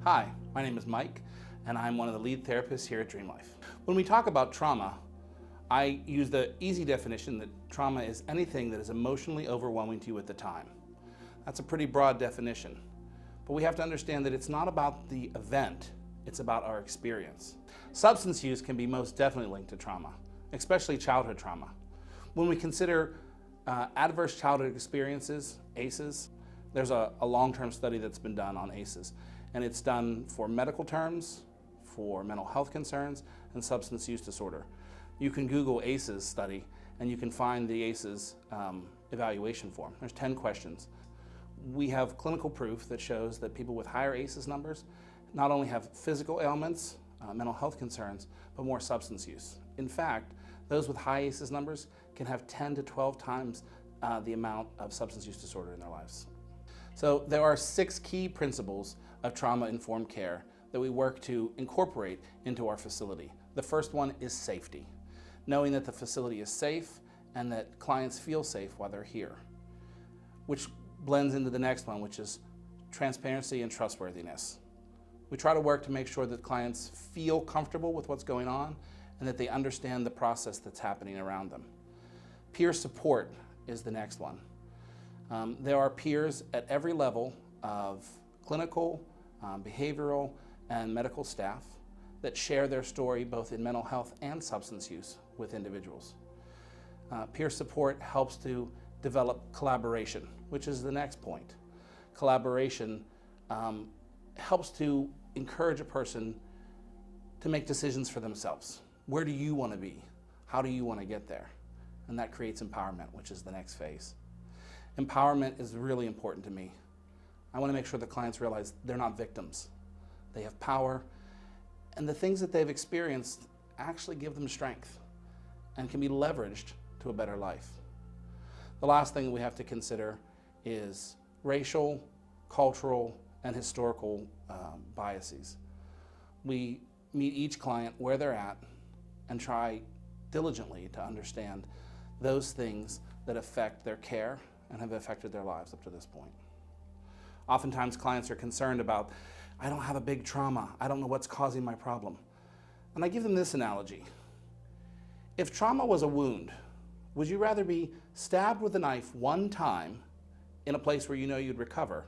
Hi, my name is Mike, and I'm one of the lead therapists here at Dream Life. When we talk about trauma, I use the easy definition that trauma is anything that is emotionally overwhelming to you at the time. That's a pretty broad definition, but we have to understand that it's not about the event, it's about our experience. Substance use can be most definitely linked to trauma, especially childhood trauma. When we consider adverse childhood experiences, ACEs, there's a long-term study that's been done on ACEs, and it's done for medical terms, for mental health concerns, and substance use disorder. You can Google ACEs study, and you can find the ACEs evaluation form. There's 10 questions. We have clinical proof that shows that people with higher ACEs numbers not only have physical ailments, mental health concerns, but more substance use. In fact, those with high ACEs numbers can have 10 to 12 times the amount of substance use disorder in their lives. So there are 6 key principles of trauma-informed care that we work to incorporate into our facility. The first one is safety, knowing that the facility is safe and that clients feel safe while they're here, which blends into the next one, which is transparency and trustworthiness. We try to work to make sure that clients feel comfortable with what's going on and that they understand the process that's happening around them. Peer support is the next one. There are peers at every level of clinical, behavioral, and medical staff that share their story both in mental health and substance use with individuals. Peer support helps to develop collaboration, which is the next point. Collaboration helps to encourage a person to make decisions for themselves. Where do you want to be? How do you want to get there? And that creates empowerment, which is the next phase. Empowerment is really important to me. I want to make sure that clients realize they're not victims. They have power, and the things that they've experienced actually give them strength and can be leveraged to a better life. The last thing we have to consider is racial, cultural, and historical biases. We meet each client where they're at and try diligently to understand those things that affect their care and have affected their lives up to this point. Oftentimes clients are concerned about, I don't have a big trauma, I don't know what's causing my problem. And I give them this analogy. If trauma was a wound, would you rather be stabbed with a knife one time in a place where you know you'd recover,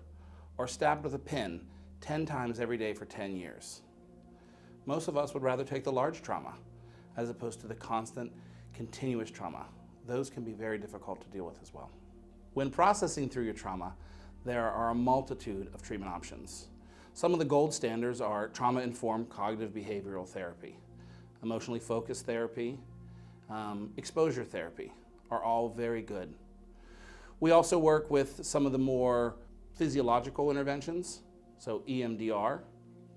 or stabbed with a pin 10 times every day for 10 years? Most of us would rather take the large trauma as opposed to the constant, continuous trauma. Those can be very difficult to deal with as well. When processing through your trauma, there are a multitude of treatment options. Some of the gold standards are trauma-informed cognitive behavioral therapy, emotionally focused therapy, exposure therapy are all very good. We also work with some of the more physiological interventions, so EMDR,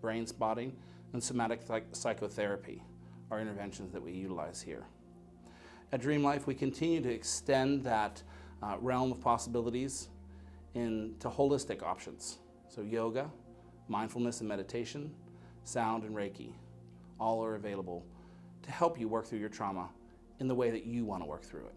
brain spotting, and somatic psychotherapy are interventions that we utilize here. At Dream Life, we continue to extend that realm of possibilities into holistic options. So yoga, mindfulness and meditation, sound and Reiki, all are available to help you work through your trauma in the way that you want to work through it.